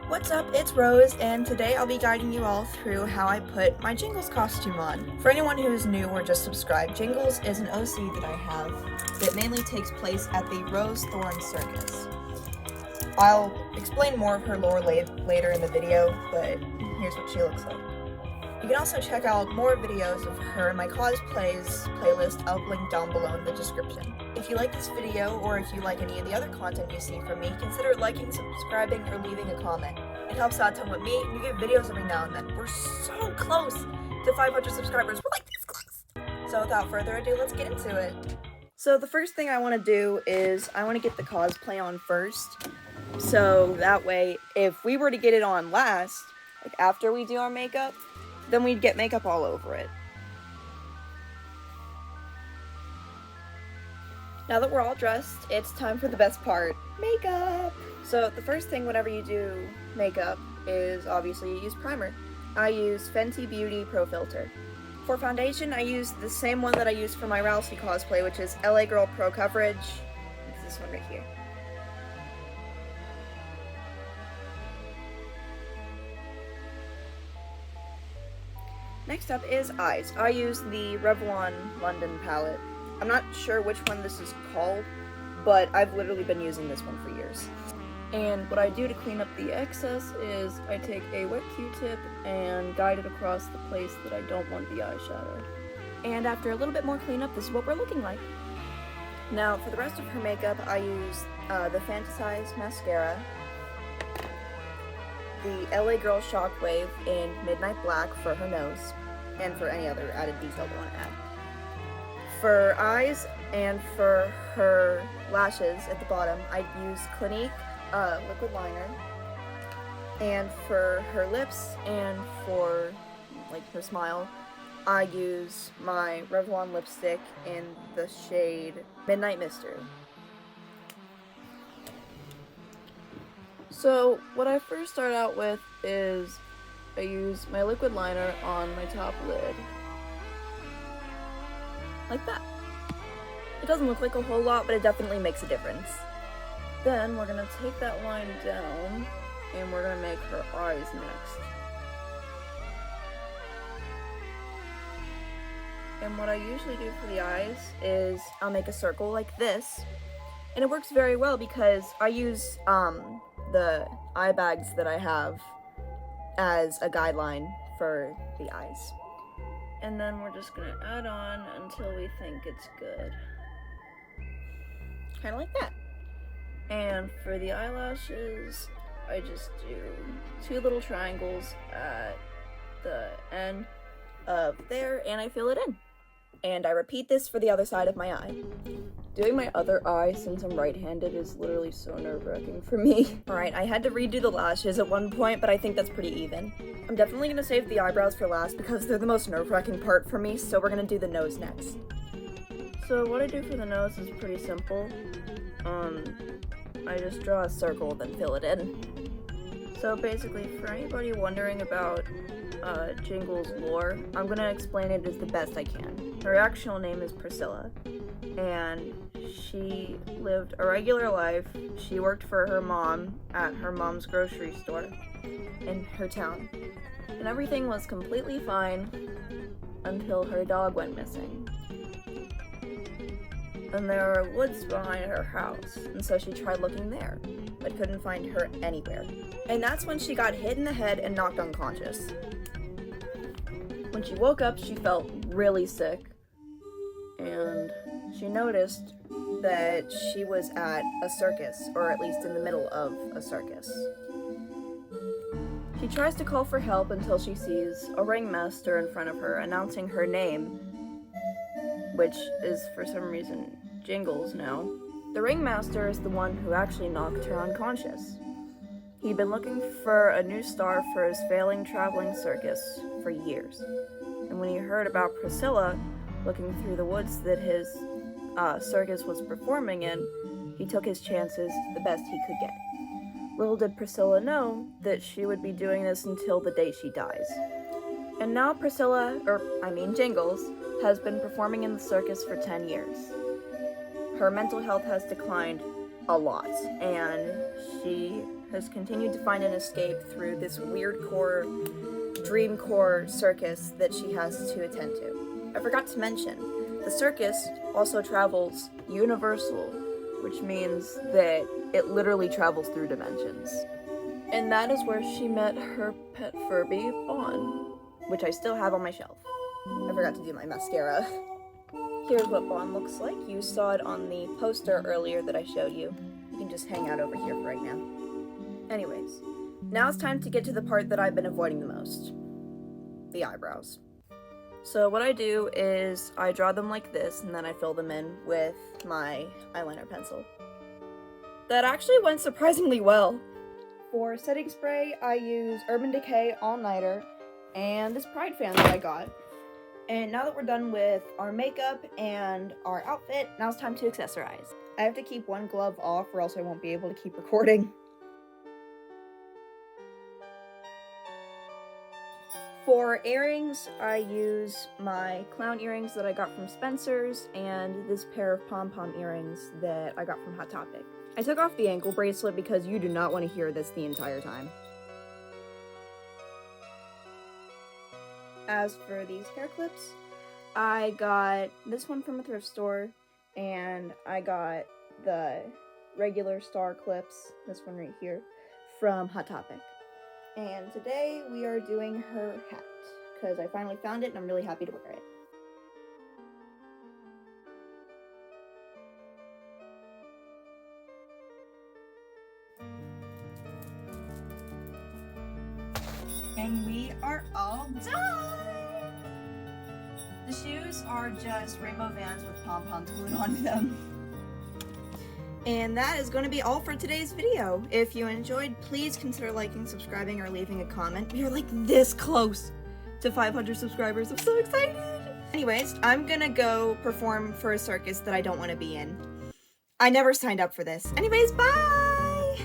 What's up, it's Rose, and today I'll be guiding you all through how I put my Jingles costume on. For anyone who is new or just subscribed, Jingles is an OC that I have that mainly takes place at the Rose Thorn Circus. I'll explain more of her lore later in the video, but here's what she looks like. You can also check out more videos of her in my cosplays playlist. I'll link down below in the description. If you like this video, or if you like any of the other content you see from me, consider liking, subscribing, or leaving a comment. It helps out a ton with me, and you get videos every now and then. We're so close to 500 subscribers. We're like this close! So without further ado, let's get into it. So the first thing I want to do is I want to get the cosplay on first. So that way, if we were to get it on last, like after we do our makeup, then we'd get makeup all over it. Now that we're all dressed, it's time for the best part, makeup! So the first thing whenever you do makeup is obviously you use primer. I use Fenty Beauty Pro Filter. For foundation, I use the same one that I used for my Rousey cosplay, which is LA Girl Pro Coverage. It's this one right here. Next up is eyes. I use the Revlon London palette. I'm not sure which one this is called, but I've literally been using this one for years. And what I do to clean up the excess is I take a wet Q-tip and guide it across the place that I don't want the eyeshadow. And after a little bit more cleanup, this is what we're looking like. Now, for the rest of her makeup, I use the Fantasize mascara, the LA Girl Shockwave in Midnight Black for her nose, and for any other added detail you want to add. For eyes and for her lashes at the bottom, I use Clinique liquid liner. And for her lips and for like her smile, I use my Revlon lipstick in the shade Midnight Mystery. So what I first start out with is I use my liquid liner on my top lid. Like that. It doesn't look like a whole lot, but it definitely makes a difference. Then we're gonna take that line down and we're gonna make her eyes next. And what I usually do for the eyes is I'll make a circle like this. And it works very well because I use the eye bags that I have as a guideline for the eyes. And then we're just gonna add on until we think it's good. Kind of like that. And for the eyelashes, I just do 2 little triangles at the end of there and I fill it in. And I repeat this for the other side of my eye. Doing my other eye, since I'm right-handed, is literally so nerve-wracking for me. Alright, I had to redo the lashes at one point, but I think that's pretty even. I'm definitely gonna save the eyebrows for last because they're the most nerve-wracking part for me, so we're gonna do the nose next. So what I do for the nose is pretty simple. I just draw a circle, then fill it in. So basically, for anybody wondering about Jingles' lore, I'm gonna explain it as the best I can. Her actual name is Priscilla, and she lived a regular life. She worked for her mom at her mom's grocery store in her town, and everything was completely fine until her dog went missing. And there are woods behind her house, and so she tried looking there, but couldn't find her anywhere. And that's when she got hit in the head and knocked unconscious. When she woke up, she felt really sick, and she noticed that she was at a circus, or at least in the middle of a circus. She tries to call for help until she sees a ringmaster in front of her announcing her name, which is for some reason Jingles now. The ringmaster is the one who actually knocked her unconscious. He'd been looking for a new star for his failing traveling circus for years. And when he heard about Priscilla looking through the woods that his circus was performing in, he took his chances the best he could get. Little did Priscilla know that she would be doing this until the day she dies. And now Jingles, has been performing in the circus for 10 years. Her mental health has declined a lot, and she has continued to find an escape through this weird core, dream core circus that she has to attend to. I forgot to mention, the circus also travels universal, which means that it literally travels through dimensions. And that is where she met her pet Furby, Bon, which I still have on my shelf. I forgot to do my mascara. Here's what Bon looks like. You saw it on the poster earlier that I showed you. You can just hang out over here for right now. Anyways, now it's time to get to the part that I've been avoiding the most. The eyebrows. So what I do is I draw them like this, and then I fill them in with my eyeliner pencil. That actually went surprisingly well. For setting spray, I use Urban Decay All Nighter and this Pride fan that I got. And now that we're done with our makeup and our outfit, now it's time to accessorize. I have to keep one glove off or else I won't be able to keep recording. For earrings, I use my clown earrings that I got from Spencer's and this pair of pom-pom earrings that I got from Hot Topic. I took off the ankle bracelet because you do not want to hear this the entire time. As for these hair clips, I got this one from a thrift store, and I got the regular star clips, this one right here, from Hot Topic. And today we are doing her hat, because I finally found it and I'm really happy to wear it. And we are all done! The shoes are just rainbow Vans with pom-poms glued onto them. And that is going to be all for today's video. If you enjoyed, please consider liking, subscribing, or leaving a comment. We are like this close to 500 subscribers. I'm so excited! Anyways, I'm gonna go perform for a circus that I don't want to be in. I never signed up for this. Anyways, bye!